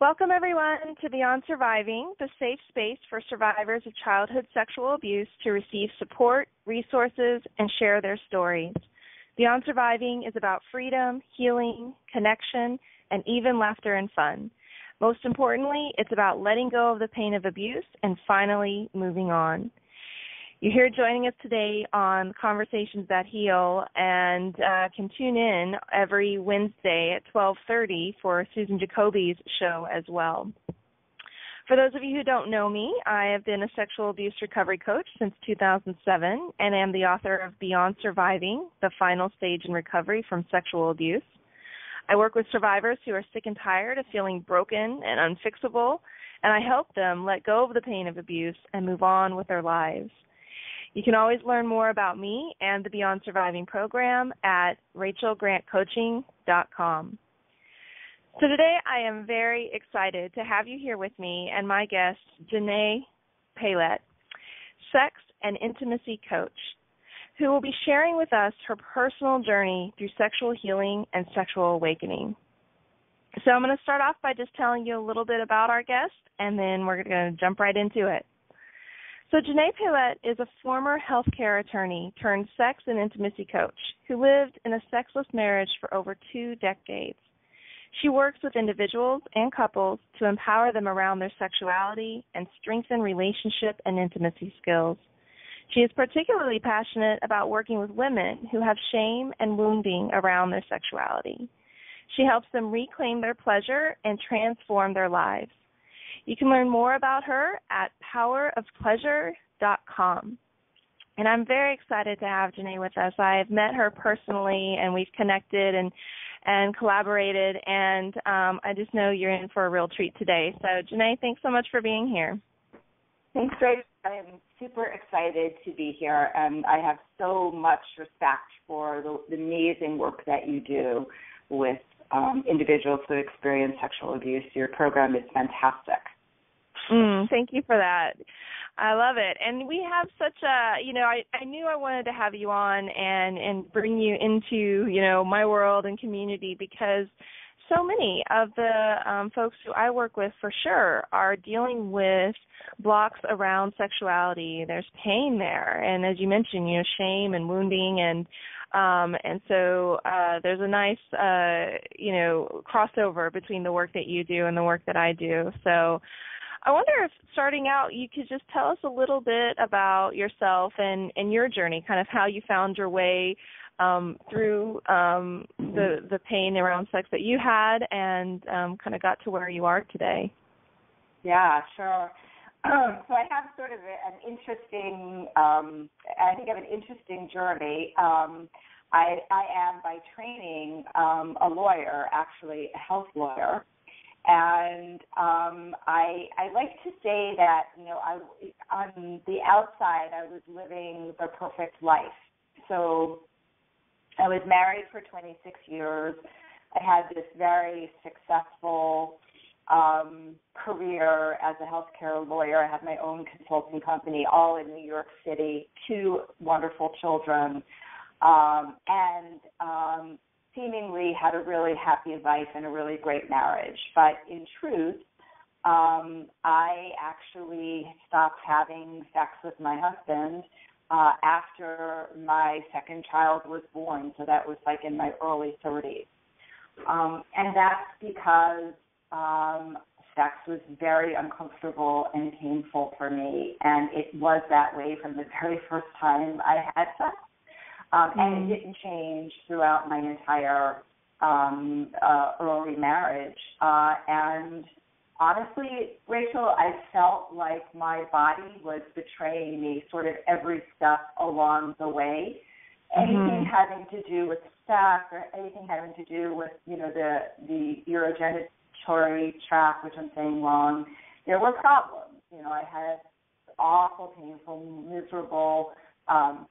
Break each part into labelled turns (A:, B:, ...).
A: Welcome, everyone, to Beyond Surviving, the safe space for survivors of childhood sexual abuse to receive support, resources, and share their stories. Beyond Surviving is about freedom, healing, connection, and even laughter and fun. Most importantly, it's about letting go of the pain of abuse and finally moving on. You're here joining us today on Conversations That Heal, and can tune in every Wednesday at 12:30 for Susan Jacoby's show as well. For those of you who don't know me, I have been a sexual abuse recovery coach since 2007 and am the author of Beyond Surviving, the final stage in recovery from sexual abuse. I work with survivors who are sick and tired of feeling broken and unfixable, and I help them let go of the pain of abuse and move on with their lives. You can always learn more about me and the Beyond Surviving program at rachelgrantcoaching.com. So today I am very excited to have you here with me and my guest, Xanet Pailet, sex and intimacy coach, who will be sharing with us her personal journey through sexual healing and sexual awakening. So I'm going to start off by just telling you a little bit about our guest, and then we're going to jump right into it. So Xanet Pailet is a former healthcare attorney turned sex and intimacy coach who lived in a sexless marriage for over 2 decades. She works with individuals and couples to empower them around their sexuality and strengthen relationship and intimacy skills. She is particularly passionate about working with women who have shame and wounding around their sexuality. She helps them reclaim their pleasure and transform their lives. You can learn more about her at powerofpleasure.com. And I'm very excited to have Xanet with us. I've met her personally, and we've connected and collaborated, and I just know you're in for a real treat today. So, Xanet, thanks so much for being here.
B: Thanks, Rachel. I am super excited to be here, and I have so much respect for the amazing work that you do with individuals who experience sexual abuse. Your program is fantastic.
A: Thank you for that. I love it. And we have such a, I knew I wanted to have you on and bring you into, my world and community, because so many of the folks who I work with for sure are dealing with blocks around sexuality. There's pain there. And as you mentioned, shame and wounding, and so there's a nice, crossover between the work that you do and the work that I do. So I wonder if, starting out, you could just tell us a little bit about yourself and your journey, kind of how you found your way through the pain around sex that you had, and kind of got to where you are today.
B: Yeah, sure. So I have sort of an interesting, I think I have an interesting journey. I am by training a lawyer, actually a health lawyer. And I like to say that, on the outside, I was living the perfect life. So I was married for 26 years. I had this very successful career as a healthcare lawyer. I had my own consulting company, all in New York City, 2 wonderful children, and seemingly had a really happy life and a really great marriage. But in truth, I actually stopped having sex with my husband after my second child was born. So that was like in my early 30s. And that's because sex was very uncomfortable and painful for me. And it was that way from the very first time I had sex. And it didn't change throughout my entire early marriage. And honestly, Rachel, I felt like my body was betraying me sort of every step along the way. Anything having to do with sex or anything having to do with, the urogenitory tract, which I'm saying wrong, there were problems. I had awful, painful, miserable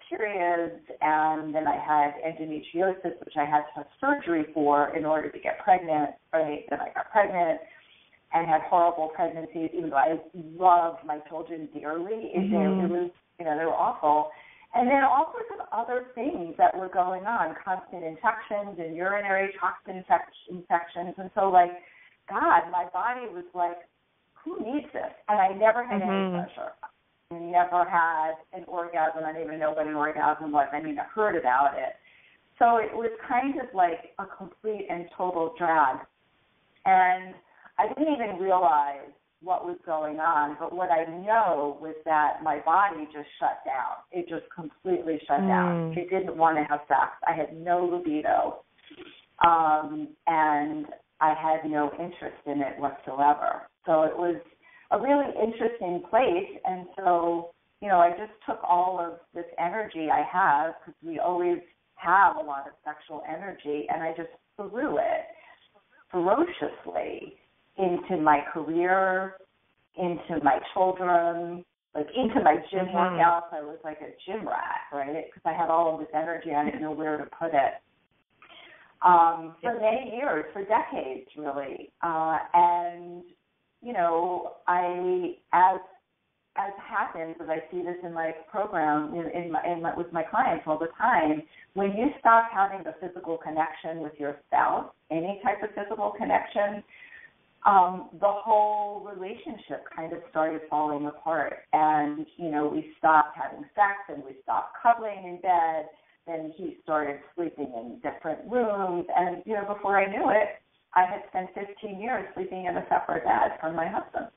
B: periods, and then I had endometriosis, which I had to have surgery for in order to get pregnant. Right? Then I got pregnant and had horrible pregnancies, even though I loved my children dearly. It was, they were awful. And then all sorts of other things that were going on, constant infections and urinary tract infections. And so, God, my body was like, who needs this? And I never had any pleasure. I never had an orgasm. I didn't even know what an orgasm was. I mean, I heard about it. So it was kind of like a complete and total drag. And I didn't even realize what was going on, but what I know was that my body just shut down. It just completely shut down. It didn't want to have sex. I had no libido, and I had no interest in it whatsoever. So it was a really interesting place, and so, you know, I just took all of this energy I have, because we always have a lot of sexual energy, and I just threw it ferociously into my career, into my children, like into my gym workouts. I was like a gym rat, right? Because I had all of this energy, I didn't know where to put it. For many years, for decades, really. And, you know, as happens, as I see this in my program, with my clients all the time, when you stop having a physical connection with your spouse, any type of physical connection, the whole relationship kind of started falling apart. And, you know, we stopped having sex and we stopped cuddling in bed. Then he started sleeping in different rooms. And, you know, before I knew it, I had spent 15 years sleeping in a separate bed from my husband.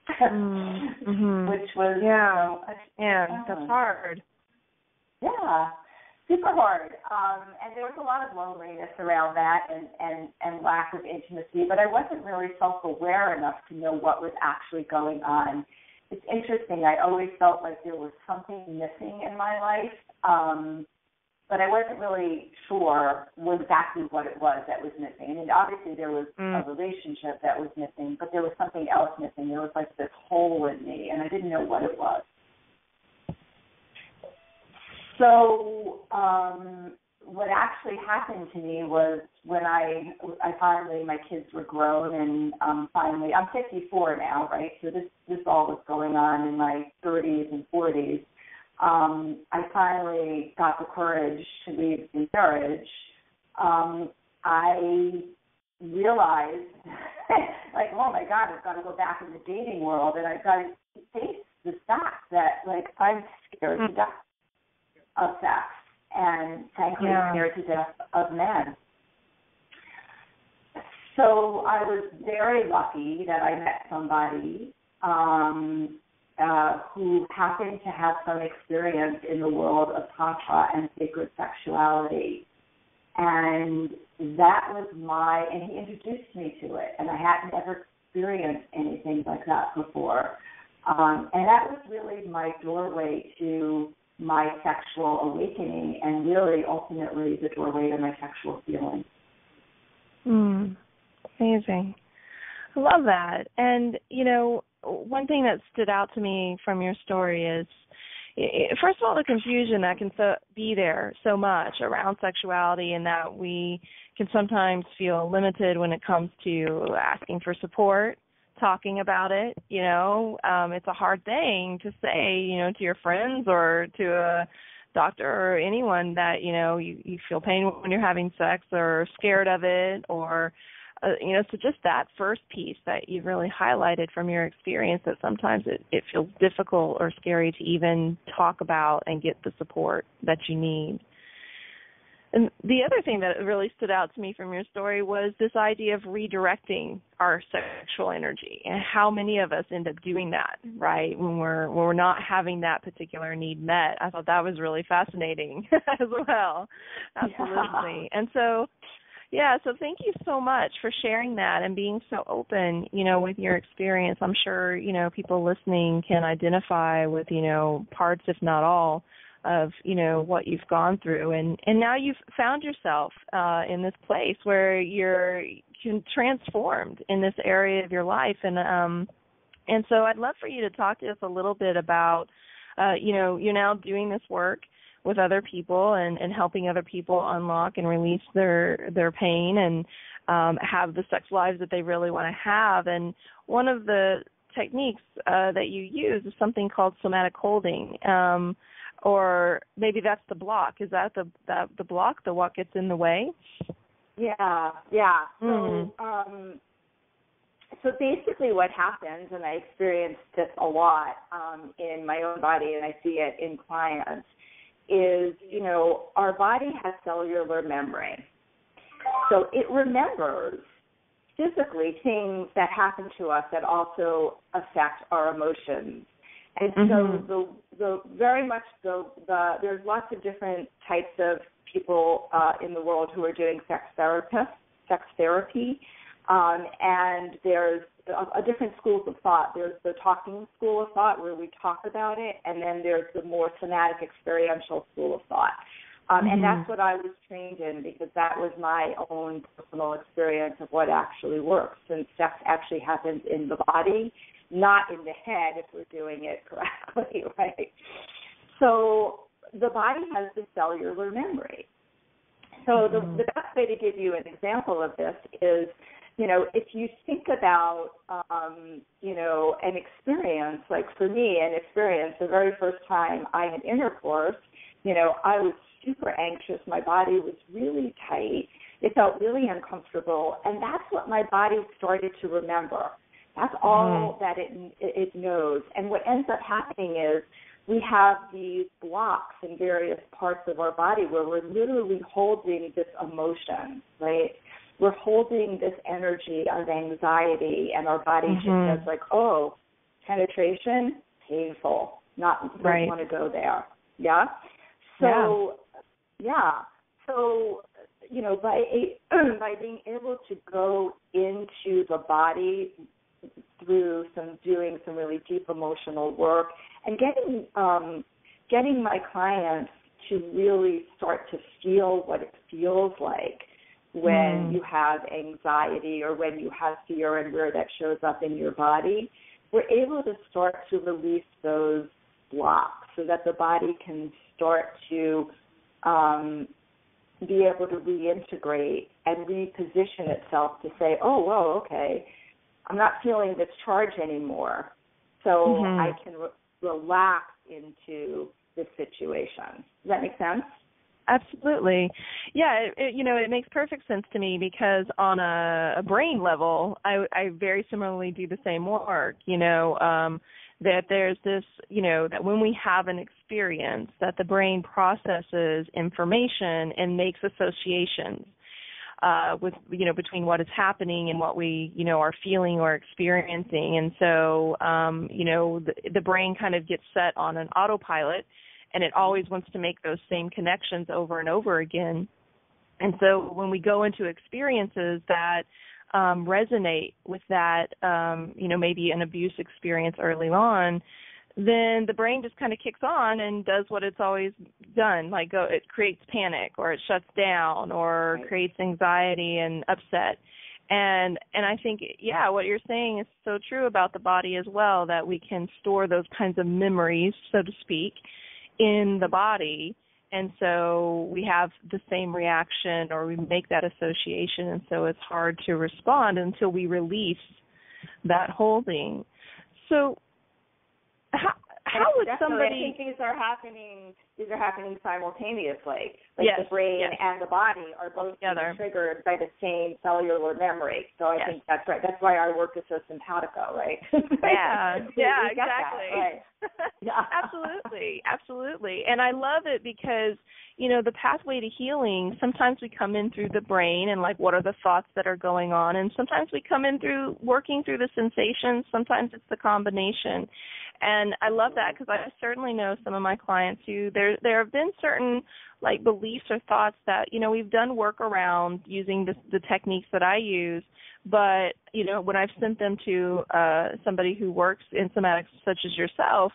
B: Which was, you know,
A: that's hard.
B: Yeah, super hard. And there was a lot of loneliness around that and lack of intimacy, but I wasn't really self-aware enough to know what was actually going on. It's interesting. I always felt like there was something missing in my life, but I wasn't really sure exactly what it was that was missing. And obviously there was a relationship that was missing, but there was something else missing. There was like this hole in me, and I didn't know what it was. So what actually happened to me was when I finally, my kids were grown, and finally, I'm 54 now, right? So this all was going on in my 30s and 40s. I finally got the courage to leave the marriage. I realized, like, oh my God, I've got to go back in the dating world, and I've got to face the fact that, like, I'm scared to death of sex, and frankly scared to death of men. So I was very lucky that I met somebody who happened to have some experience in the world of Tantra and sacred sexuality. And that was and he introduced me to it, and I hadn't ever experienced anything like that before. And that was really my doorway to my sexual awakening, and really ultimately the doorway to my sexual feeling.
A: Amazing. I love that. And, you know, one thing that stood out to me from your story is, first of all, the confusion that can be there so much around sexuality, and that we can sometimes feel limited when it comes to asking for support, talking about it. You know, it's a hard thing to say, you know, to your friends or to a doctor or anyone that, you know, you feel pain when you're having sex, or scared of it, or you know, so just that first piece that you really highlighted from your experience, that sometimes it feels difficult or scary to even talk about and get the support that you need. And the other thing that really stood out to me from your story was this idea of redirecting our sexual energy, and how many of us end up doing that, right, when we're not having that particular need met. I thought that was really fascinating as well. Absolutely. And so, so thank you so much for sharing that and being so open, you know, with your experience. I'm sure, you know, people listening can identify with, you know, parts, if not all, of, you know, what you've gone through. And now you've found yourself in this place where you're transformed in this area of your life. And so I'd love for you to talk to us a little bit about, you know, you're now doing this work with other people and helping other people unlock and release their pain and have the sex lives that they really want to have. And one of the techniques that you use is something called somatic holding, or maybe that's the block. Is that the block, the what gets in the way?
B: Yeah. So so basically what happens, and I experienced this a lot in my own body, and I see it in clients, is, our body has cellular memory. So it remembers physically things that happen to us that also affect our emotions. And so there's lots of different types of people in the world who are doing sex therapy, and there's a different schools of thought. There's the talking school of thought where we talk about it, and then there's the more somatic experiential school of thought. And that's what I was trained in, because that was my own personal experience of what actually works. And sex actually happens in the body, not in the head if we're doing it correctly, right? So the body has the cellular memory. So the best way to give you an example of this is, if you think about, an experience, like for me, the very first time I had intercourse, I was super anxious. My body was really tight. It felt really uncomfortable. And that's what my body started to remember. That's all that it knows. And what ends up happening is we have these blocks in various parts of our body where we're literally holding this emotion, right? We're holding this energy of anxiety, and our body just says like, oh, penetration, painful, don't want to go there. Yeah? So, So, by being able to go into the body through doing some really deep emotional work and getting my clients to really start to feel what it feels like when you have anxiety or when you have fear and where that shows up in your body, we're able to start to release those blocks so that the body can start to be able to reintegrate and reposition itself to say, oh, well, okay, I'm not feeling this charge anymore, so I can relax into this situation. Does that make sense?
A: Absolutely. Yeah, it makes perfect sense to me, because on a brain level, I very similarly do the same work, that there's this, that when we have an experience, that the brain processes information and makes associations with, between what is happening and what we, are feeling or experiencing. And so, the brain kind of gets set on an autopilot, and it always wants to make those same connections over and over again. And so when we go into experiences that resonate with that, maybe an abuse experience early on, then the brain just kind of kicks on and does what it's always done, it creates panic, or it shuts down, or creates anxiety and upset. And I think, what you're saying is so true about the body as well, that we can store those kinds of memories, so to speak, in the body, and so we have the same reaction, or we make that association, and so it's hard to respond until we release that holding. So how would somebody...
B: I think these are happening simultaneously. The brain and the body are both being triggered by the same cellular memory. So I think that's right. That's why our work is so simpatico, right?
A: Yeah, exactly.
B: That, right.
A: Absolutely. And I love it because, the pathway to healing, sometimes we come in through the brain and what are the thoughts that are going on, and sometimes we come in through working through the sensations, sometimes it's the combination. And I love that, because I certainly know some of my clients who there have been certain beliefs or thoughts that, we've done work around using the techniques that I use, but, when I've sent them to somebody who works in somatics such as yourself,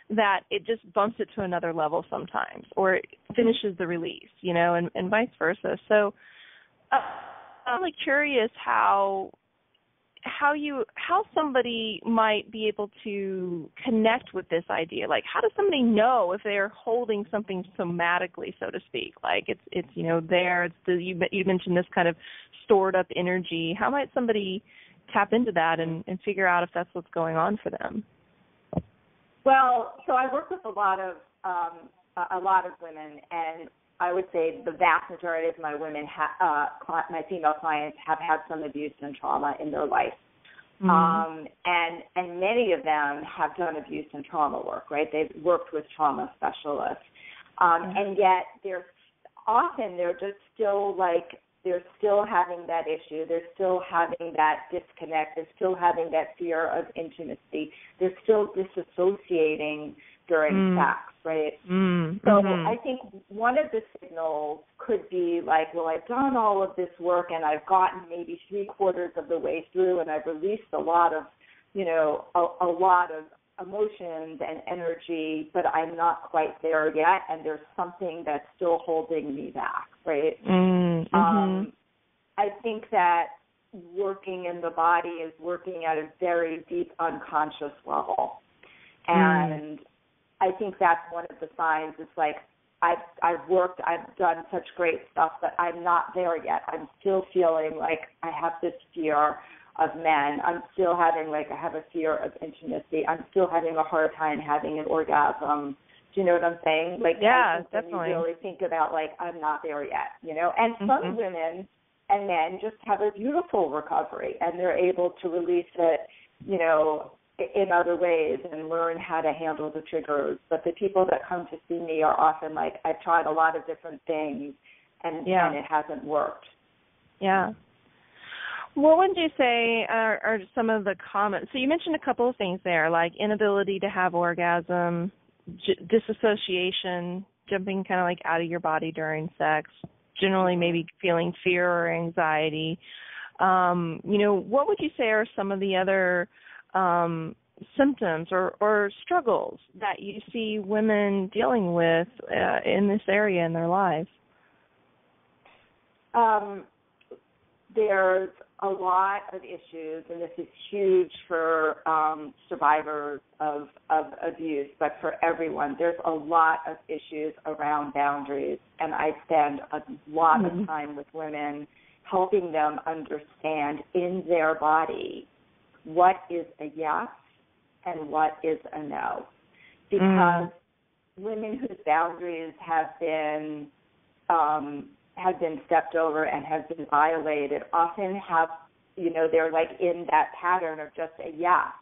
A: that it just bumps it to another level sometimes, or it finishes the release, and vice versa. So I'm curious how somebody might be able to connect with this idea. How does somebody know if they're holding something somatically, so to speak? It's there. You mentioned this kind of stored up energy. How might somebody tap into that and figure out if that's what's going on for them?
B: Well, so I work with a lot of women, and I would say the vast majority of my women, my female clients, have had some abuse and trauma in their life. And many of them have done abuse and trauma work, right? They've worked with trauma specialists. And yet they're just still they're still having that issue. They're still having that disconnect. They're still having that fear of intimacy. They're still disassociating during sex, right? So I think one of the signals could be like, well, I've done all of this work and I've gotten maybe 3/4 of the way through and I've released a lot of, a lot of emotions and energy, but I'm not quite there yet, and there's something that's still holding me back, right? I think that working in the body is working at a very deep unconscious level, and I think that's one of the signs. It's like I've done such great stuff, but I'm not there yet. I'm still feeling like I have this fear of men. I'm still having I have a fear of intimacy. I'm still having a hard time having an orgasm. Do you know what I'm saying?
A: Definitely.
B: You really think about I'm not there yet, And some women and men just have a beautiful recovery and they're able to release it, in other ways and learn how to handle the triggers. But the people that come to see me are often I've tried a lot of different things and it hasn't worked.
A: Yeah. What would you say are some of the common? So you mentioned a couple of things there, like inability to have orgasm, disassociation, jumping kind of out of your body during sex, generally maybe feeling fear or anxiety. What would you say are some of the other symptoms or struggles that you see women dealing with in this area in their lives?
B: There's a lot of issues, and this is huge for survivors of abuse, but for everyone. There's a lot of issues around boundaries, and I spend a lot of time with women helping them understand in their body what is a yes and what is a no. Because women whose boundaries have been stepped over and have been violated often have, they're in that pattern of just a yes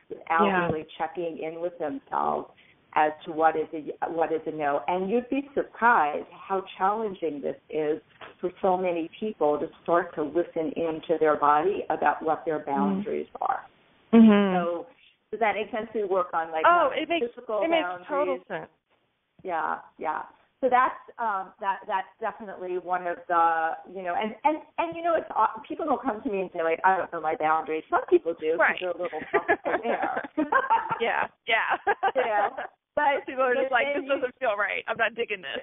B: without really checking in with themselves as to what is a no. And you'd be surprised how challenging this is for so many people to start to listen into their body about what their boundaries are. So does that make sense? We work on physical boundaries.
A: It makes total sense.
B: Yeah. So that's definitely one of the, it's people don't come to me and say I don't know my boundaries. Some people do,
A: right?
B: They're a little tough there.
A: Yeah.
B: But
A: people are just this doesn't feel right. I'm not digging this.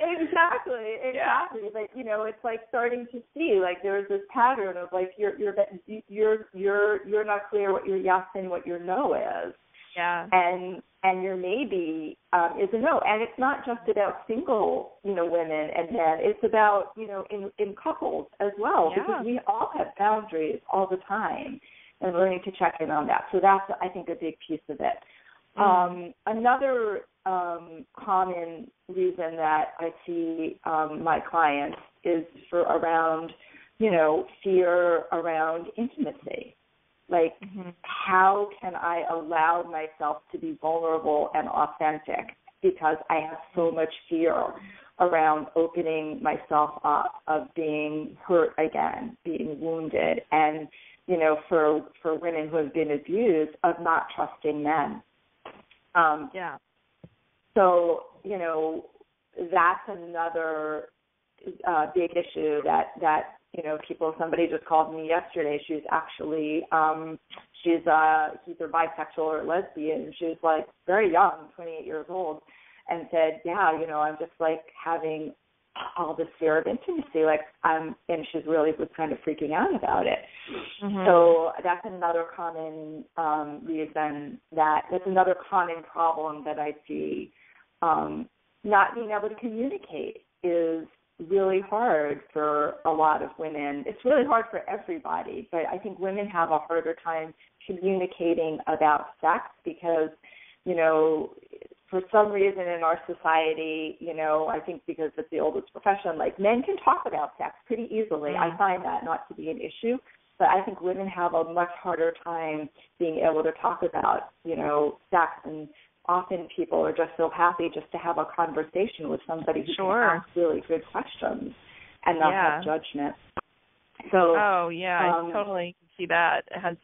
B: Exactly.
A: Yeah.
B: But it's starting to see there's this pattern of you're not clear what your yes and what your no is.
A: Yeah.
B: And your maybe is a no. And it's not just about single, women and men. It's about, in couples as well.
A: Yeah.
B: Because we all have boundaries all the time and learning to check in on that. So that's, I think, a big piece of it. Another common reason that I see my clients is for around, fear around intimacy. How can I allow myself to be vulnerable and authentic? Because I have so much fear around opening myself up, of being hurt again, being wounded, and, for women who have been abused, of not trusting men. So, that's another big issue that somebody just called me yesterday. She's actually, she's either bisexual or lesbian. She was very young, 28 years old, and said, I'm just having all this fear of intimacy, and she really was kind of freaking out about it. So that's another common reason that's another common problem that I see. Not being able to communicate is really hard for a lot of women. It's really hard for everybody, but I think women have a harder time communicating about sex because, for some reason in our society, I think because it's the oldest profession, men can talk about sex pretty easily. I find that not to be an issue. But I think women have a much harder time being able to talk about, sex, and often people are just so happy just to have a conversation with somebody who can ask really good questions and not have judgment. So,
A: I totally see that as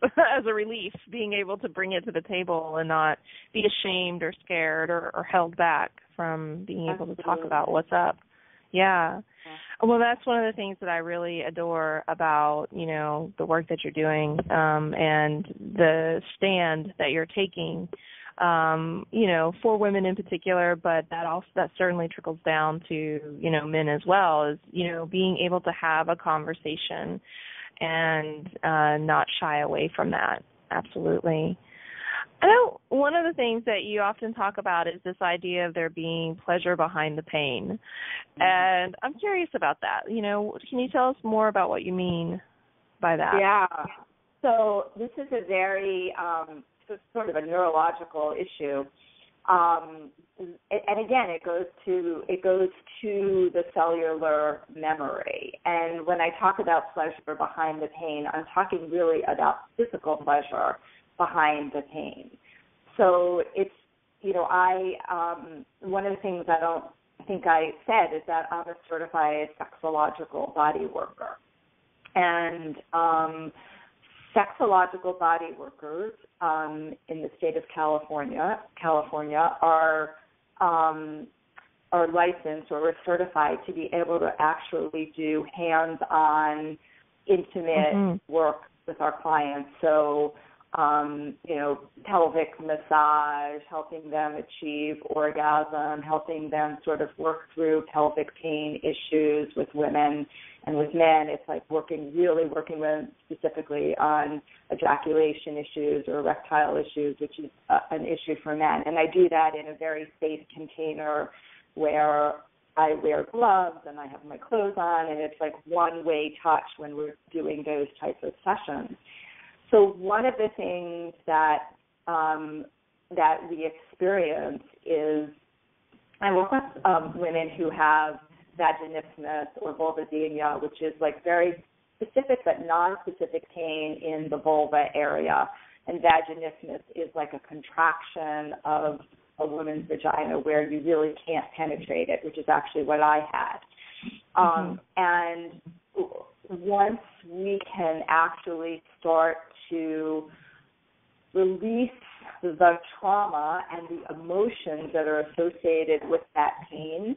A: a relief, being able to bring it to the table and not be ashamed or scared or held back from being able to talk about what's up. Yeah. Well, that's one of the things that I really adore about, the work that you're doing and the stand that you're taking, for women in particular, but that certainly trickles down to, men as well, is, being able to have a conversation and not shy away from that. Absolutely. I know one of the things that you often talk about is this idea of there being pleasure behind the pain. And I'm curious about that. Can you tell us more about what you mean by that?
B: Yeah. So this is a very sort of a neurological issue. And again, it goes to the cellular memory. And when I talk about pleasure behind the pain, I'm talking really about physical pleasure behind the pain. So it's, one of the things I don't think I said is that I'm a certified sexological body worker. And sexological body workers in the state of California are licensed or are certified to be able to actually do hands-on, intimate work with our clients. So, pelvic massage, helping them achieve orgasm, helping them sort of work through pelvic pain issues with women and with men. It's like working with specifically on ejaculation issues or erectile issues, which is an issue for men. And I do that in a very safe container where I wear gloves and I have my clothes on, and it's like one-way touch when we're doing those types of sessions. So one of the things that we experience is I work with women who have vaginismus or vulvodynia, which is like very specific but non-specific pain in the vulva area. And vaginismus is like a contraction of a woman's vagina where you really can't penetrate it, which is actually what I had. And once we can actually start to release the trauma and the emotions that are associated with that pain,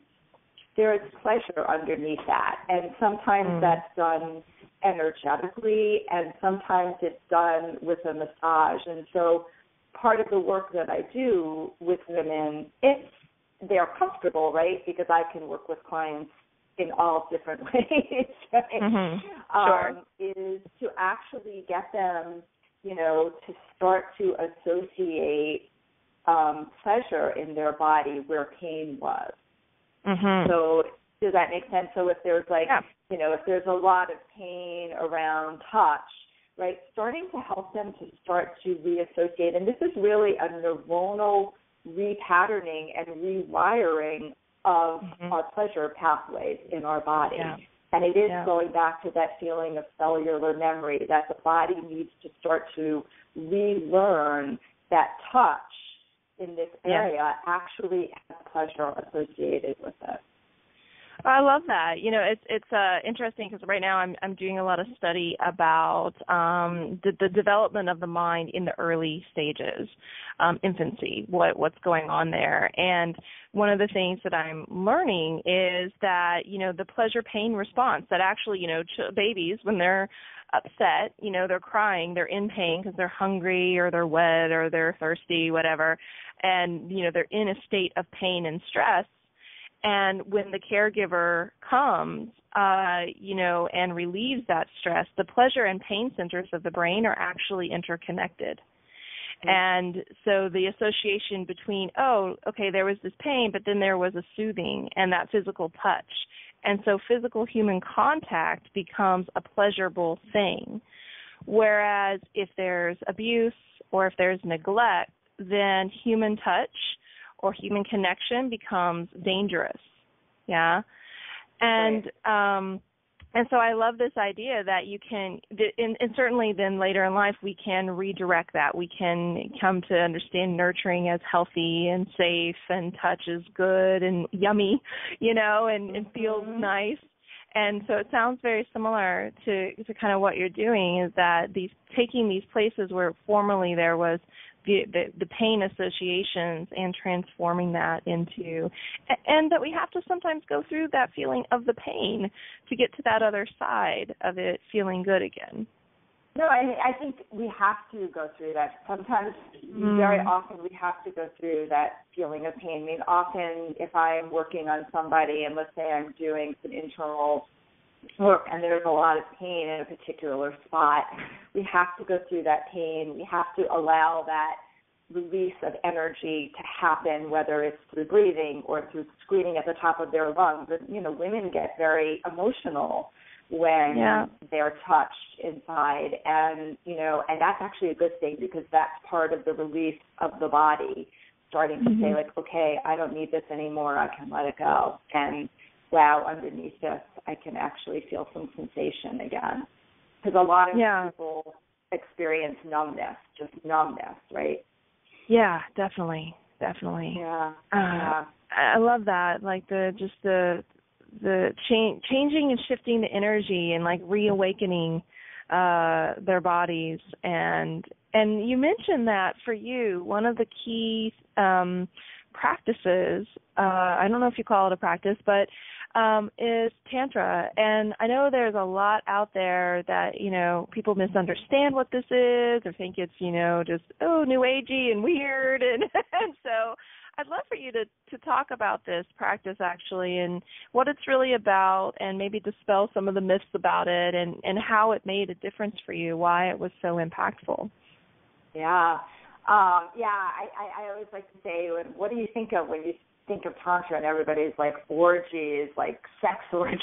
B: there is pleasure underneath that. And sometimes that's done energetically, and sometimes it's done with a massage. And so part of the work that I do with women, if they're comfortable, right, because I can work with clients in all different ways, right?
A: Sure.
B: Is to actually get them, to start to associate pleasure in their body where pain was. So does that make sense? So if there's if there's a lot of pain around touch, right, starting to help them to start to reassociate. And this is really a neuronal repatterning and rewiring of our pleasure pathways in our body. And it is going back to that feeling of cellular memory, that the body needs to start to relearn that touch in this area actually has pleasure associated with it.
A: I love that. It's interesting because right now I'm doing a lot of study about the development of the mind in the early stages, infancy, what's going on there. And one of the things that I'm learning is that, the pleasure-pain response that actually, babies, when they're upset, they're crying, they're in pain because they're hungry or they're wet or they're thirsty, whatever, and, they're in a state of pain and stress. And when the caregiver comes, and relieves that stress, the pleasure and pain centers of the brain are actually interconnected. And so the association between, there was this pain, but then there was a soothing and that physical touch. And so physical human contact becomes a pleasurable thing. Whereas if there's abuse or if there's neglect, then human touch or human connection becomes dangerous. Yeah. And And so I love this idea that you can, and certainly then later in life, we can redirect that. We can come to understand nurturing as healthy and safe, and touch is good and yummy, and feels nice. And so it sounds very similar to kind of what you're doing, is that taking these places where formerly there was the pain associations and transforming that into, and that we have to sometimes go through that feeling of the pain to get to that other side of it feeling good again.
B: No, I think we have to go through that. Sometimes, very often, we have to go through that feeling of pain. I mean, often if I'm working on somebody and let's say I'm doing some internal work and there's a lot of pain in a particular spot, we have to go through that pain. We have to allow that release of energy to happen, whether it's through breathing or through screaming at the top of their lungs. Women get very emotional when they're touched inside, and that's actually a good thing, because that's part of the release of the body, starting to say, like, okay, I don't need this anymore, I can let it go, and wow, underneath this I can actually feel some sensation again, because a lot of people experience numbness, just numbness, right?
A: Yeah, definitely. Yeah. I love that, like the changing and shifting the energy and like reawakening their bodies. And you mentioned that for you, one of the key practices, I don't know if you call it a practice, but is Tantra. And I know there's a lot out there that, people misunderstand what this is or think it's, just, new agey and weird. And so I'd love for you to talk about this practice, actually, and what it's really about, and maybe dispel some of the myths about it, and how it made a difference for you, why it was so impactful.
B: Yeah. I always like to say, what do you think of when you think of Tantra? And everybody's like orgies, like sex orgies,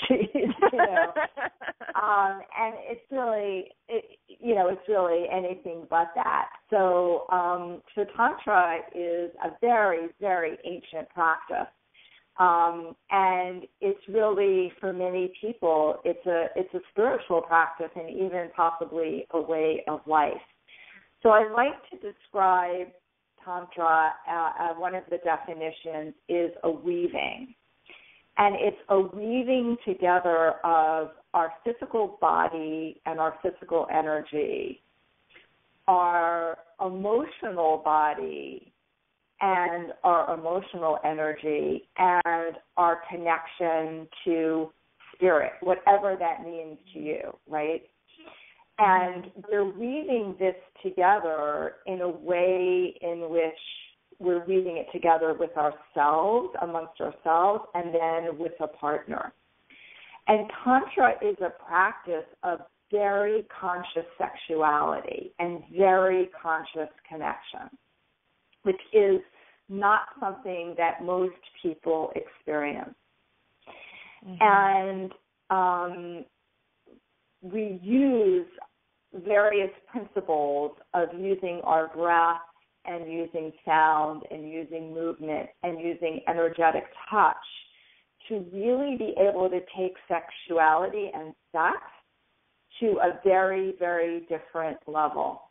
B: and it's really, it's really anything but that. So Tantra is a very, very ancient practice, and it's really, for many people, it's a spiritual practice and even possibly a way of life. So I like to describe Tantra, one of the definitions is a weaving. And it's a weaving together of our physical body and our physical energy, our emotional body and our emotional energy, and our connection to spirit, whatever that means to you, right? And we're weaving this together in a way in which we're weaving it together with ourselves, amongst ourselves, and then with a partner. And Tantra is a practice of very conscious sexuality and very conscious connection, which is not something that most people experience. And we use various principles of using our breath and using sound and using movement and using energetic touch to really be able to take sexuality and sex to a very, very different level,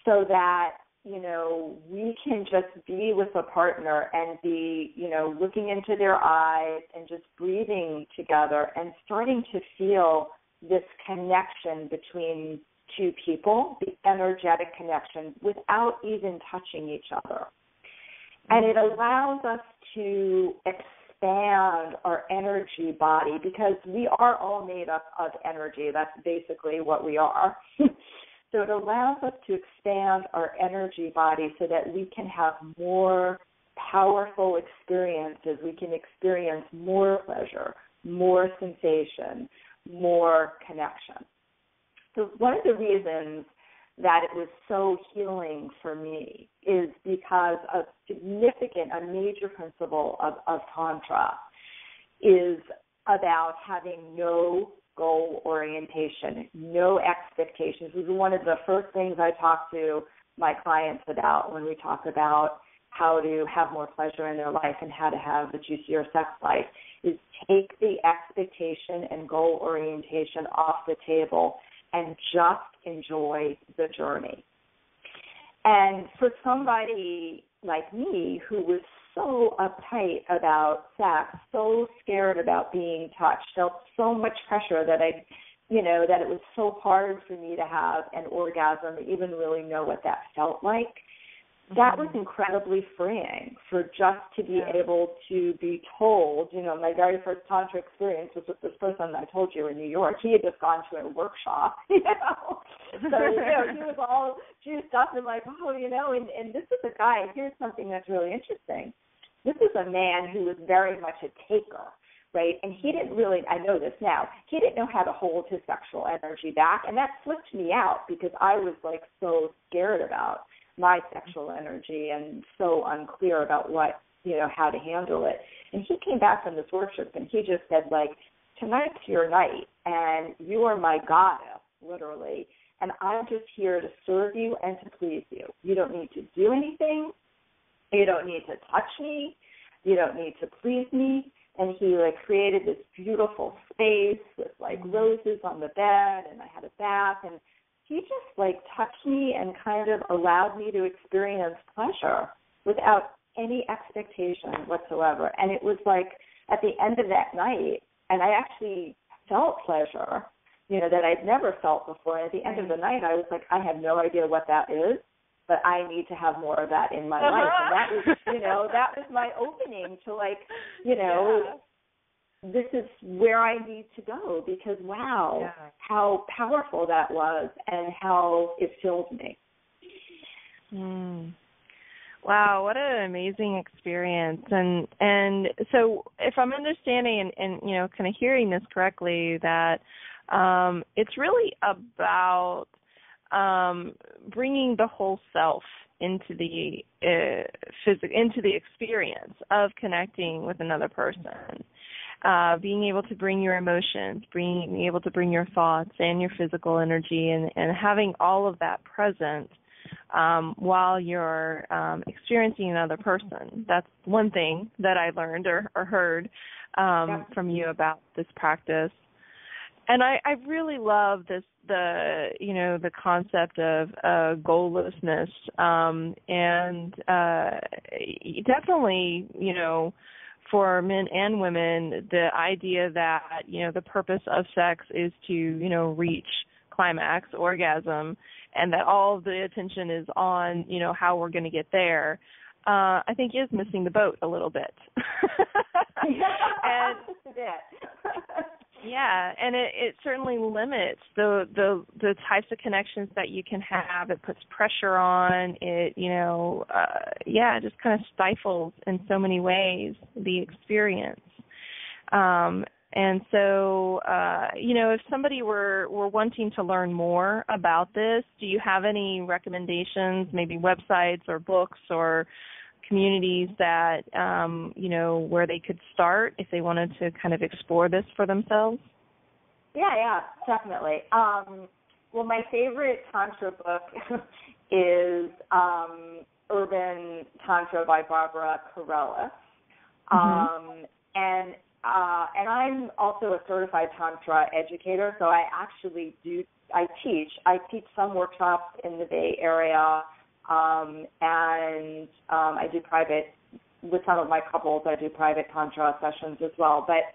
B: so that, we can just be with a partner and be, looking into their eyes and just breathing together and starting to feel this connection between two people, the energetic connection, without even touching each other. And it allows us to expand our energy body, because we are all made up of energy. That's basically what we are. So it allows us to expand our energy body so that we can have more powerful experiences. We can experience more pleasure, more sensation, more connection. So one of the reasons that it was so healing for me is because a major principle of Tantra is about having no goal orientation, no expectations. This is one of the first things I talk to my clients about when we talk about how to have more pleasure in their life and how to have a juicier sex life, is take the expectation and goal orientation off the table and just enjoy the journey. And for somebody like me who was so uptight about sex, so scared about being touched, felt so much pressure that that it was so hard for me to have an orgasm or even really know what that felt like, that was incredibly freeing, for just to be able to be told, my very first Tantra experience was with this person I told you in New York. He had just gone to a workshop, So, he was all juiced up and like, and this is a guy, here's something that's really interesting. This is a man who was very much a taker, right? And he didn't really, I know this now, he didn't know how to hold his sexual energy back, and that flipped me out because I was like so scared about my sexual energy and so unclear about what, how to handle it. And he came back from this workshop and he just said, like, tonight's your night and you are my goddess, literally, and I'm just here to serve you and to please you. You don't need to do anything. You don't need to touch me. You don't need to please me. And he created this beautiful space with roses on the bed, and I had a bath, and he just touched me and kind of allowed me to experience pleasure without any expectation whatsoever. And it was at the end of that night, and I actually felt pleasure, that I'd never felt before. And at the end of the night, I was like, I have no idea what that is, but I need to have more of that in my life. And that was, that was my opening to this is where I need to go, because how powerful that was and how it filled me.
A: Wow, what an amazing experience. And so if I'm understanding and kind of hearing this correctly, that it's really about bringing the whole self into the into the experience of connecting with another person. Being able to bring your emotions, being able to bring your thoughts and your physical energy, and having all of that present while you're experiencing another person. That's one thing that I learned or heard from you about this practice. And I really love the concept of goallessness, and definitely, for men and women, the idea that, the purpose of sex is to, reach climax, orgasm, and that all of the attention is on, how we're going to get there, I think is missing the boat a little bit. And yeah, and it certainly limits the types of connections that you can have. It puts pressure on it, it just kind of stifles in so many ways the experience. And so, if somebody were wanting to learn more about this, do you have any recommendations, maybe websites or books or communities that, where they could start if they wanted to kind of explore this for themselves?
B: Yeah, definitely. Well, my favorite Tantra book is Urban Tantra by Barbara Carrellis. And I'm also a certified Tantra educator, so I actually I teach some workshops in the Bay Area, and I do private, with some of my couples, I do private Tantra sessions as well. But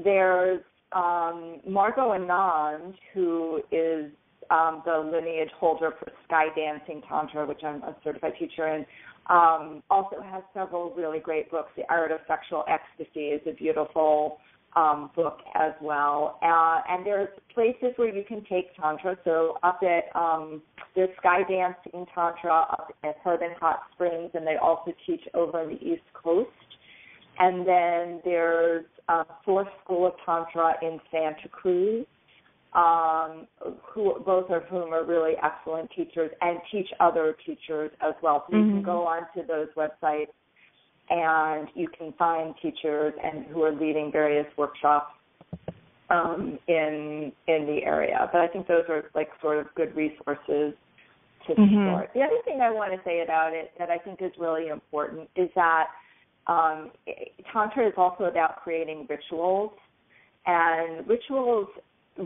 B: there's Margot Anand, who is the lineage holder for Sky Dancing Tantra, which I'm a certified teacher in, also has several really great books. The Art of Sexual Ecstasy is a beautiful book as well. And there's places where you can take Tantra. So up at there's Sky Dancing Tantra up at Herb Hot Springs, and they also teach over on the East Coast. And then there's Fourth School of Tantra in Santa Cruz, both of whom are really excellent teachers and teach other teachers as well. So you can go onto those websites and you can find teachers who are leading various workshops in the area. But I think those are sort of good resources to start. The other thing I want to say about it that I think is really important is that Tantra is also about creating rituals, and rituals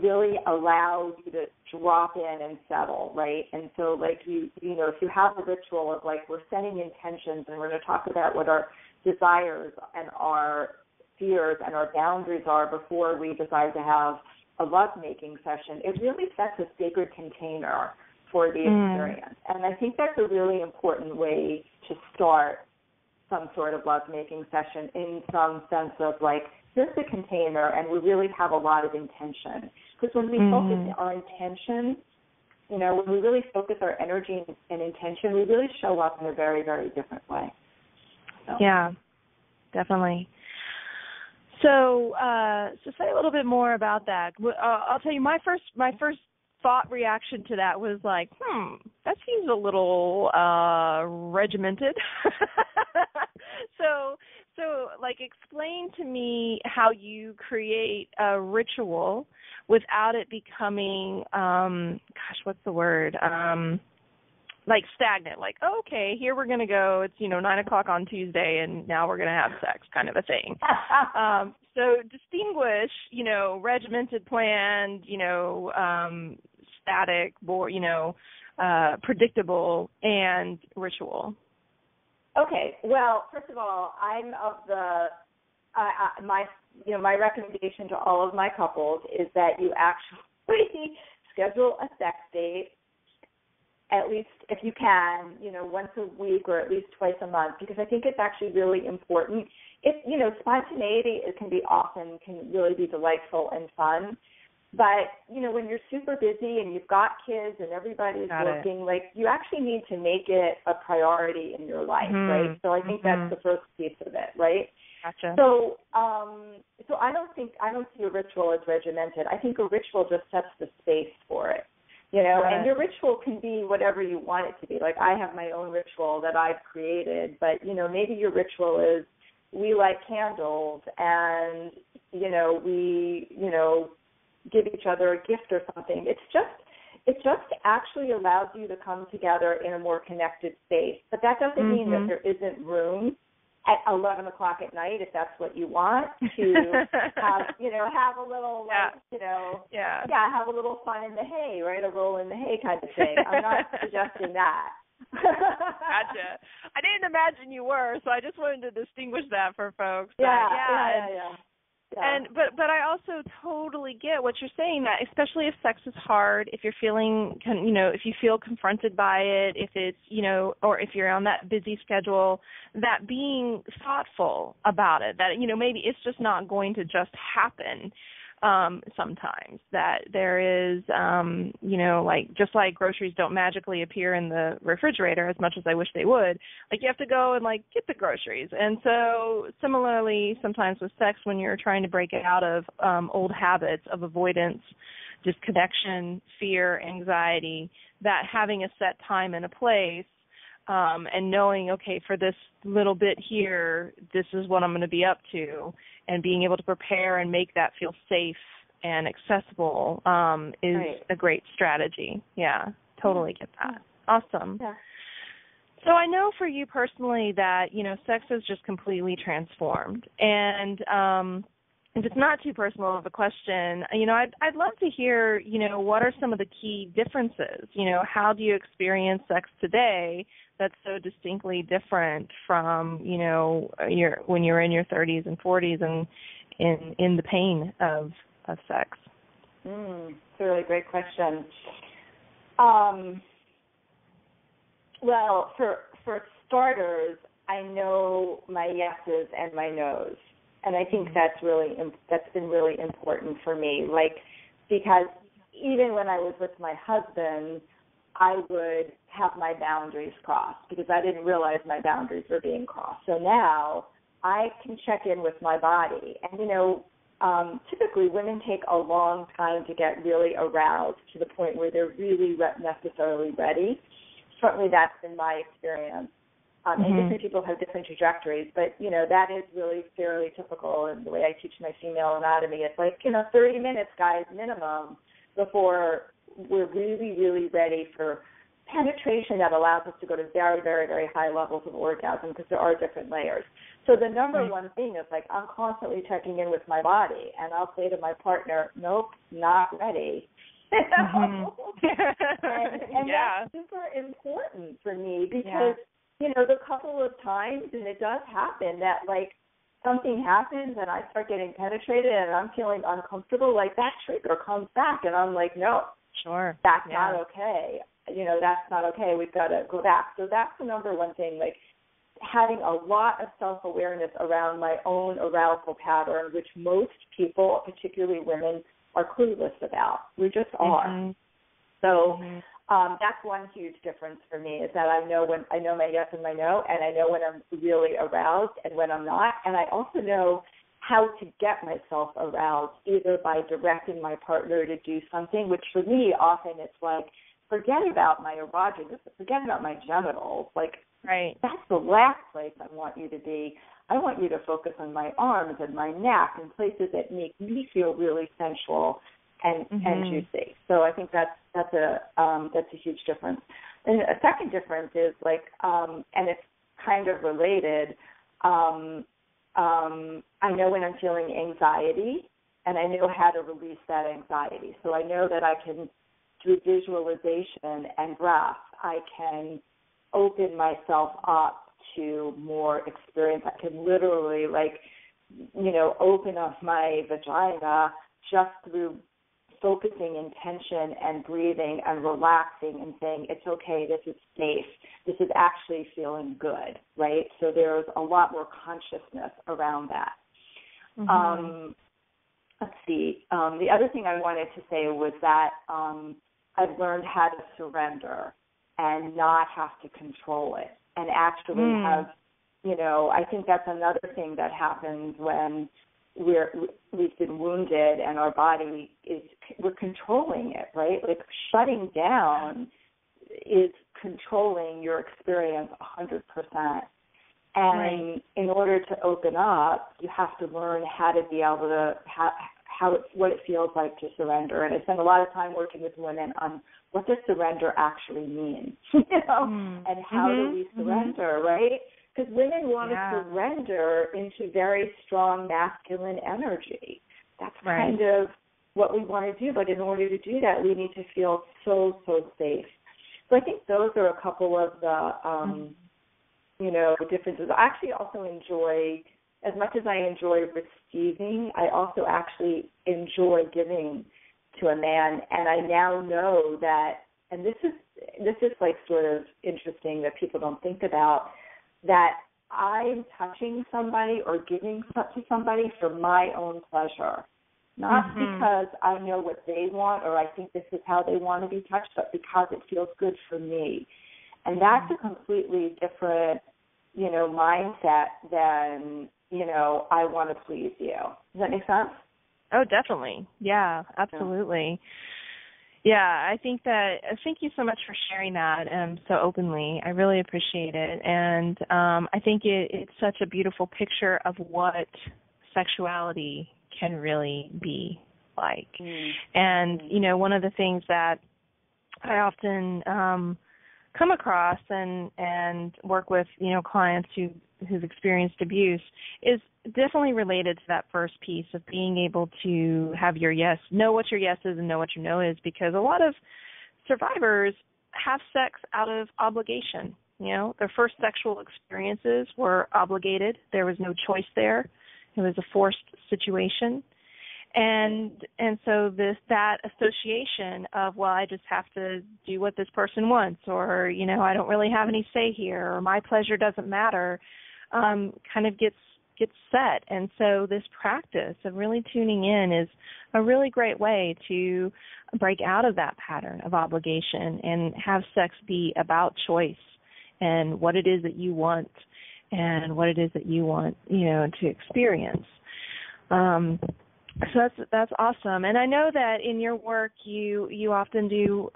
B: really allow you to drop in and settle, right? And so, like, you know, if you have a ritual of, like, we're setting intentions and we're going to talk about what our desires and our fears and our boundaries are before we decide to have a lovemaking session, it really sets a sacred container for the experience. And I think that's a really important way to start some sort of lovemaking session, in some sense of, like, here's the container, and we really have a lot of intention. Because when we focus our intention, you know, when we really focus our energy and intention, we really show up in a very, very different way. So.
A: Yeah, definitely. So say a little bit more about that. I'll tell you, my first thought reaction to that was like, that seems a little regimented. So, like, explain to me how you create a ritual without it becoming, what's the word? Like stagnant. Like, okay, here we're going to go. It's, 9 o'clock on Tuesday, and now we're going to have sex, kind of a thing. So distinguish, regimented, planned, static, predictable, and ritual.
B: Okay. Well, first of all, I'm of the my recommendation to all of my couples is that you actually schedule a sex date, at least if you can, once a week or at least twice a month, because I think it's actually really important. Spontaneity can really be delightful and fun. But, when you're super busy and you've got kids and everybody's working, you actually need to make it a priority in your life, right? So I think that's the first piece of it, right?
A: Gotcha.
B: So I don't see a ritual as regimented. I think a ritual just sets the space for it, and your ritual can be whatever you want it to be. Like, I have my own ritual that I've created, but, maybe your ritual is we light candles and, we, give each other a gift or something. It just actually allows you to come together in a more connected space. But that doesn't mean that there isn't room at 11 o'clock at night, if that's what you want, to have a little, have a little fun in the hay, right? A roll in the hay kind of thing. I'm not suggesting that.
A: Gotcha. I didn't imagine you were, so I just wanted to distinguish that for folks.
B: Yeah.
A: And but I also totally get what you're saying, that especially if sex is hard, if you're feeling, if you feel confronted by it, if it's, or if you're on that busy schedule, that being thoughtful about it, that, maybe it's just not going to just happen sometimes, that there is, just like groceries don't magically appear in the refrigerator as much as I wish they would, you have to go and, get the groceries. And so similarly, sometimes with sex, when you're trying to break it out of old habits of avoidance, disconnection, fear, anxiety, that having a set time and a place, and knowing, okay, for this little bit here, this is what I'm going to be up to, and being able to prepare and make that feel safe and accessible is a great strategy. Yeah, totally get that. Awesome. Yeah. So I know for you personally that, sex is just completely transformed. And if it's not too personal of a question, I'd love to hear, what are some of the key differences? How do you experience sex today that's so distinctly different from, when you're in your 30s and 40s and in the pain of sex?
B: It's a really great question. Well, for starters, I know my yeses and my nos. And I think that's been really important for me. Because even when I was with my husband, I would have my boundaries crossed because I didn't realize my boundaries were being crossed. So now I can check in with my body. And, typically women take a long time to get really aroused to the point where they're really necessarily ready. Certainly that's been my experience. And different people have different trajectories, but, that is really fairly typical in the way I teach my female anatomy. It's 30 minutes, guys, minimum, before we're really, really ready for penetration that allows us to go to very, very, very high levels of orgasm because there are different layers. So the number one thing is like I'm constantly checking in with my body, and I'll say to my partner, nope, not ready. And that's super important for me because, the couple of times, and it does happen that like something happens and I start getting penetrated and I'm feeling uncomfortable, like that trigger comes back and I'm like, no, that's not okay. That's not okay. We've got to go back. So that's the number one thing, like having a lot of self-awareness around my own arousal pattern, which most people, particularly women, are clueless about. We just are. So that's one huge difference for me is that I know my yes and my no, and I know when I'm really aroused and when I'm not. And I also know how to get myself aroused, either by directing my partner to do something, which for me often it's like, forget about my erogenous, forget about my genitals. Like, that's the last place I want you to be. I want you to focus on my arms and my neck and places that make me feel really sensual and juicy. So I think that's a huge difference. And a second difference is like, and it's kind of related. I know when I'm feeling anxiety, and I know how to release that anxiety. So I know that I can, through visualization and breath, I can open myself up to more experience. I can literally, open up my vagina just through focusing intention and breathing and relaxing and saying, it's okay, this is safe, this is actually feeling good, right? So there's a lot more consciousness around that. Let's see. The other thing I wanted to say was that I've learned how to surrender and not have to control it and actually have, I think that's another thing that happens when we've been wounded and our body we're controlling it, right? Like shutting down is controlling your experience 100%. And in order to open up, you have to learn how to be able to, what it feels like to surrender. And I spend a lot of time working with women on what does surrender actually mean, and how do we surrender, right? Because women want to surrender into very strong masculine energy. That's kind of what we want to do. But in order to do that, we need to feel so, so safe. So I think those are a couple of the, differences. I actually also enjoy, as much as I enjoy receiving, I also actually enjoy giving to a man. And I now know that, and this is like sort of interesting that people don't think about, that I'm touching somebody or giving to somebody for my own pleasure, not because I know what they want or I think this is how they want to be touched, but because it feels good for me. And that's a completely different, mindset than, I want to please you. Does that make sense?
A: Oh, definitely. Yeah, absolutely. Yeah, thank you so much for sharing that so openly. I really appreciate it. And I think it's such a beautiful picture of what sexuality can really be like. And, one of the things that I often come across and work with, clients who've experienced abuse is definitely related to that first piece of being able to have your yes, know what your yes is and know what your no is, because a lot of survivors have sex out of obligation. Their first sexual experiences were obligated. There was no choice there. It was a forced situation. And so that association of, well, I just have to do what this person wants, or, I don't really have any say here, or my pleasure doesn't matter, kind of gets set. And so this practice of really tuning in is a really great way to break out of that pattern of obligation and have sex be about choice and what it is that you want and what it is that you want, to experience. So that's awesome. And I know that in your work you often do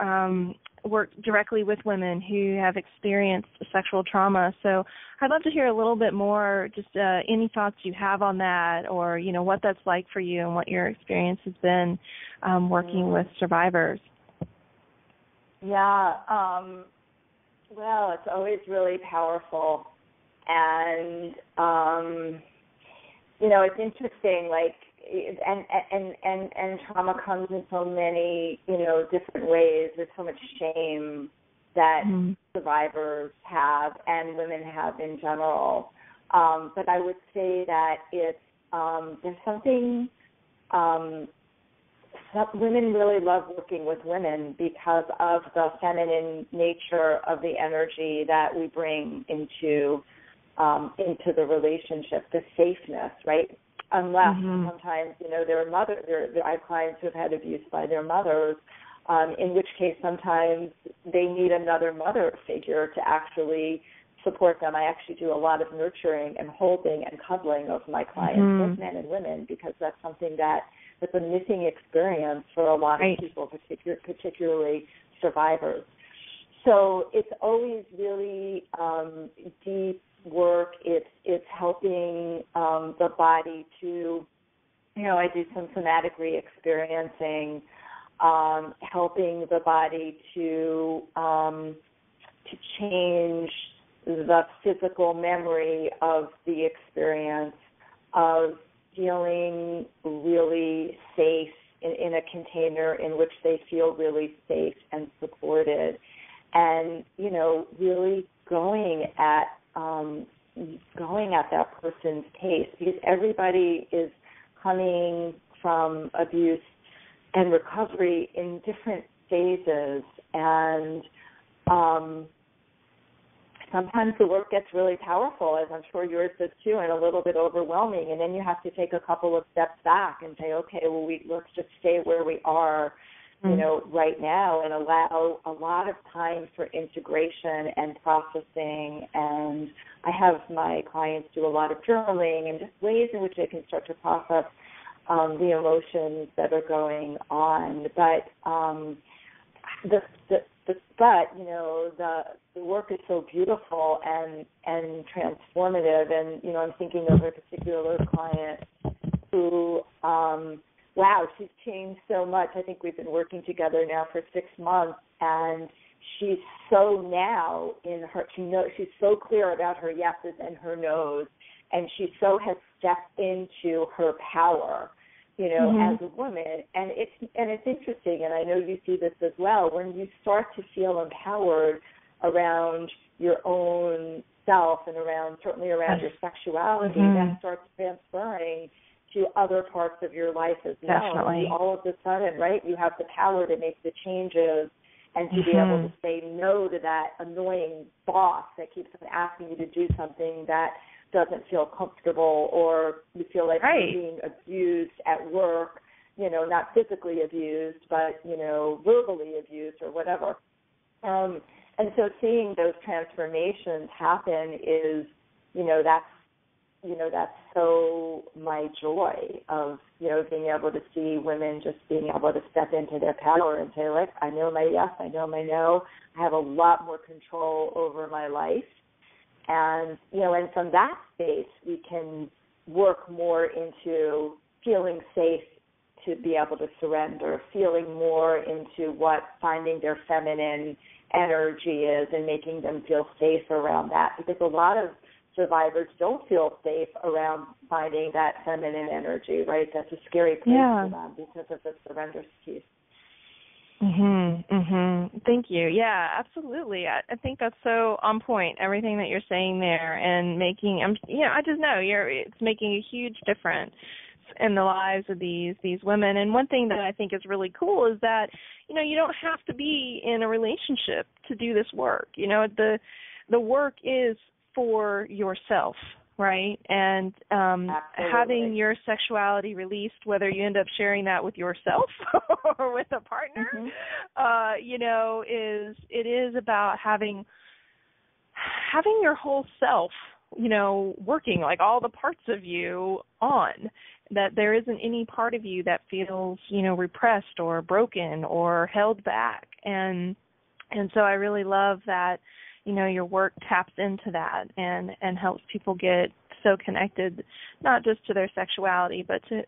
A: work directly with women who have experienced sexual trauma. So I'd love to hear a little bit more, just any thoughts you have on that, or, what that's like for you and what your experience has been working with survivors.
B: Yeah. Well, it's always really powerful. And, it's interesting, like, and trauma comes in so many, different ways. There's so much shame that survivors have and women have in general. But I would say that it's, there's something, women really love working with women because of the feminine nature of the energy that we bring into the relationship, the safeness, right? Unless sometimes, I have clients who have had abuse by their mothers, in which case sometimes they need another mother figure to actually support them. I actually do a lot of nurturing and holding and cuddling of my clients, both men and women, because that's something that's a missing experience for a lot of people, particularly survivors. So it's always really deep work. It's helping the body to, I do some somatic re-experiencing, helping the body to change the physical memory of the experience of feeling really safe in a container in which they feel really safe and supported, and really going at that person's pace, because everybody is coming from abuse and recovery in different phases, and sometimes the work gets really powerful, as I'm sure yours does too, and a little bit overwhelming, and then you have to take a couple of steps back and say, okay, well, let's just stay where we are, right now, and allow a lot of time for integration and processing. And I have my clients do a lot of journaling and just ways in which they can start to process the emotions that are going on. But the work is so beautiful and transformative. And I'm thinking of a particular client who, she's changed so much. I think we've been working together now for 6 months, and she's so now she's so clear about her yeses and her nos, and she so has stepped into her power, as a woman. And it's interesting, and I know you see this as well, when you start to feel empowered around your own self and certainly around your sexuality, that starts transferring to other parts of your life as well.
A: Definitely.
B: All of a sudden, right, you have the power to make the changes and to be able to say no to that annoying boss that keeps on asking you to do something that doesn't feel comfortable, or you feel like you're being abused at work, not physically abused, but, verbally abused or whatever. And so seeing those transformations happen is, that's so my joy of, being able to see women just being able to step into their power and say, like, I know my yes, I know my no. I have a lot more control over my life. And, and from that space, we can work more into feeling safe to be able to surrender, feeling more into what finding their feminine energy is and making them feel safe around that. Because a lot of survivors don't feel safe around finding that feminine energy, right? That's a scary place for them because of the surrender piece.
A: Thank you. Yeah, absolutely. I think that's so on point, everything that you're saying there, and I just know it's making a huge difference in the lives of these women. And one thing that I think is really cool is that, you don't have to be in a relationship to do this work. The work is for yourself, right? And having your sexuality released, whether you end up sharing that with yourself or with a partner, it is about having your whole self, working, like all the parts of you on, that there isn't any part of you that feels, repressed or broken or held back. And so I really love that, your work taps into that and helps people get so connected, not just to their sexuality, but to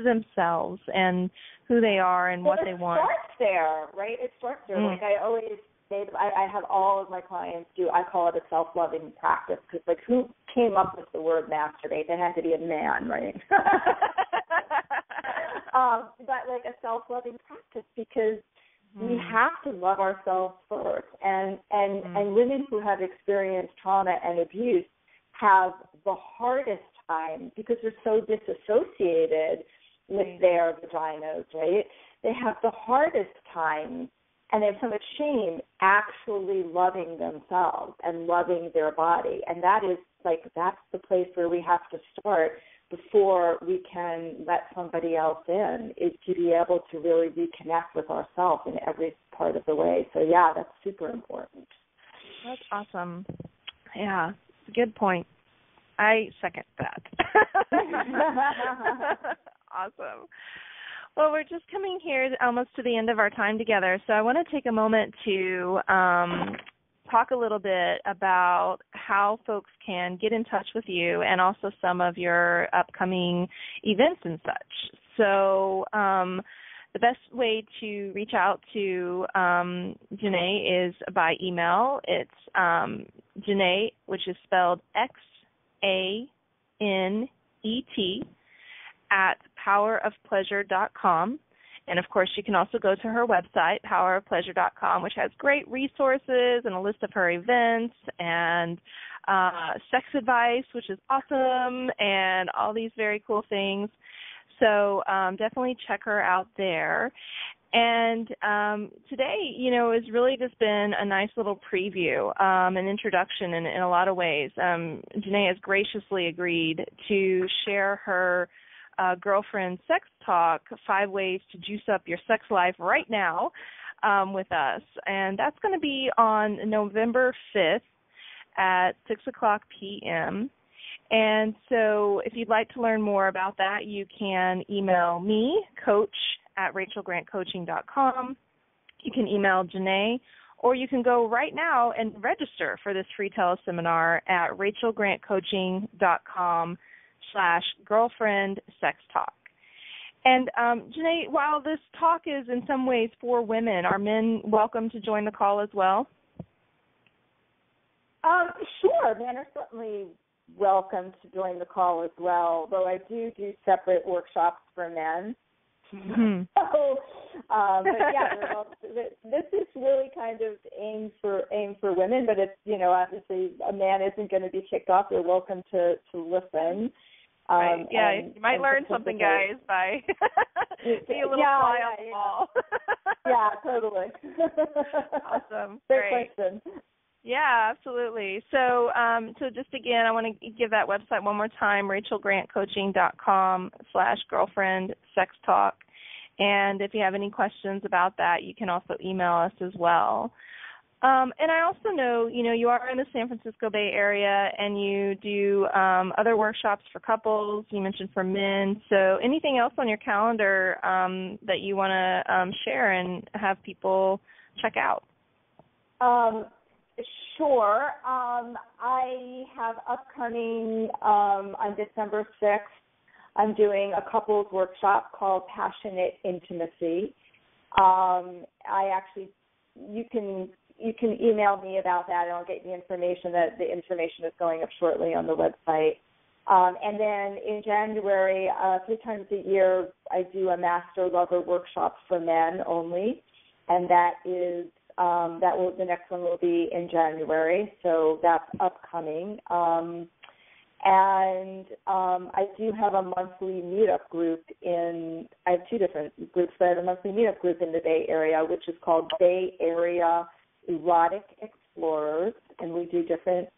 A: themselves and who they are and what they want.
B: It starts there, right? It starts there. Like I always I have all of my clients do, I call it a self-loving practice, because, like, who came up with the word masturbate? It had to be a man, right? But, like, a self-loving practice, because we have to love ourselves first. And women who have experienced trauma and abuse have the hardest time, because they're so disassociated with their vaginas, right? They have the hardest time, and they have so much shame actually loving themselves and loving their body. And that is, like, that's the place where we have to start before we can let somebody else in, is to be able to really reconnect with ourselves in every part of the way. So, yeah, that's super important.
A: That's awesome. Yeah, good point. I second that. Awesome. Well, we're just coming here almost to the end of our time together, so I want to take a moment to talk a little bit about how folks can get in touch with you and also some of your upcoming events and such. So the best way to reach out to Xanet is by email. It's Xanet, which is spelled Xanet, at powerofpleasure.com. And, of course, you can also go to her website, powerofpleasure.com, which has great resources and a list of her events and sex advice, which is awesome, and all these very cool things. So definitely check her out there. And today, has really just been a nice little preview, an introduction in a lot of ways. Xanet has graciously agreed to share her Girlfriend Sex Talk, 5 ways to juice up your sex life right now with us. And that's going to be on November 5th at 6 o'clock p.m. And so if you'd like to learn more about that, you can email me, coach@rachelgrantcoaching.com. You can email Xanet, or you can go right now and register for this free teleseminar at rachelgrantcoaching.com/girlfriend sex talk. And Xanet, while this talk is in some ways for women, are men welcome to join the call as well?
B: Sure, men are certainly welcome to join the call as well, though I do separate workshops for men. Mm-hmm. So, but yeah, this is really kind of aimed for women, but it's, obviously a man isn't going to be kicked off. They're welcome to listen.
A: Right. Yeah, you might learn something, guys, by being a little fly on the wall.
B: Yeah, totally.
A: Awesome.
B: Great question.
A: Yeah, absolutely. So just again, I want to give that website one more time, rachelgrantcoaching.com/girlfriend sex talk. And if you have any questions about that, you can also email us as well. And I also know, you are in the San Francisco Bay Area and you do other workshops for couples. You mentioned for men. So anything else on your calendar that you want to share and have people check out?
B: Sure. I have upcoming on December 6th, I'm doing a couples workshop called Passionate Intimacy. You can email me about that, and I'll get you information. That the information is going up shortly on the website. And then in January, 3 times a year, I do a Master Lover workshop for men only, and that is the next one will be in January, so that's upcoming. And I do have a monthly meetup group I have 2 different groups, but I have a monthly meetup group in the Bay Area, which is called Bay Area Erotic Explorers, and we do different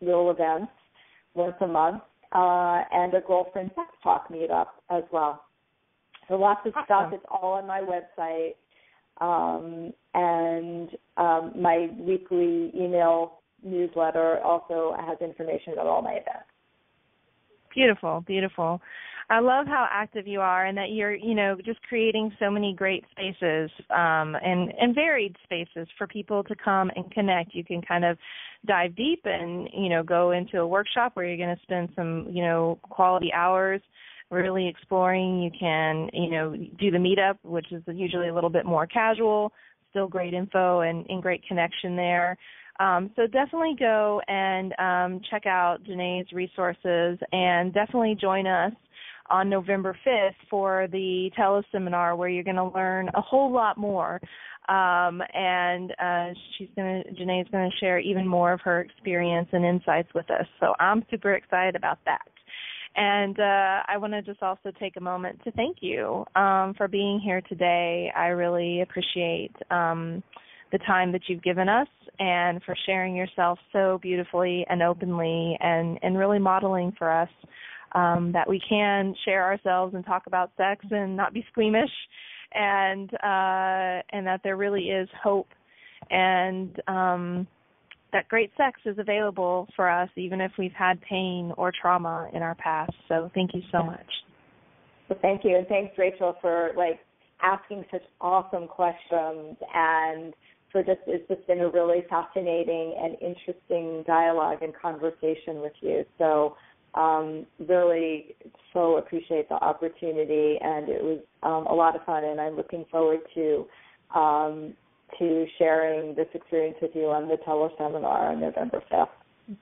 B: little events once a month, and a Girlfriend Sex Talk meetup as well. So lots of stuff. It's all on my website. And my weekly email newsletter also has information about all my events.
A: Beautiful, beautiful. I love how active you are and that you're, just creating so many great spaces and varied spaces for people to come and connect. You can kind of dive deep and, go into a workshop where you're going to spend some, quality hours really exploring. You can, do the meetup, which is usually a little bit more casual, still great info and great connection there. So definitely go and check out Xanet's resources, and definitely join us on November 5th for the teleseminar, where you're going to learn a whole lot more. And Xanet's going to share even more of her experience and insights with us. So I'm super excited about that. And I want to just also take a moment to thank you for being here today. I really appreciate the time that you've given us, and for sharing yourself so beautifully and openly, and really modeling for us that we can share ourselves and talk about sex and not be squeamish, and that there really is hope, and that great sex is available for us even if we've had pain or trauma in our past. So thank you so much.
B: Well, thank you, and thanks, Rachel, for asking such awesome questions, and for it's just been a really fascinating and interesting dialogue and conversation with you. So really so appreciate the opportunity, and it was a lot of fun, and I'm looking forward to sharing this experience with you on the teleseminar on November 5th.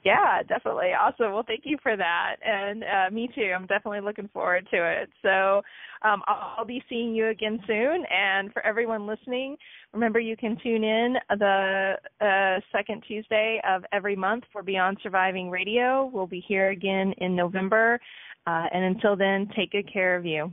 A: Yeah, definitely. Awesome. Well, thank you for that. And me too. I'm definitely looking forward to it. So I'll be seeing you again soon. And for everyone listening, remember you can tune in the second Tuesday of every month for Beyond Surviving Radio. We'll be here again in November. And until then, take good care of you.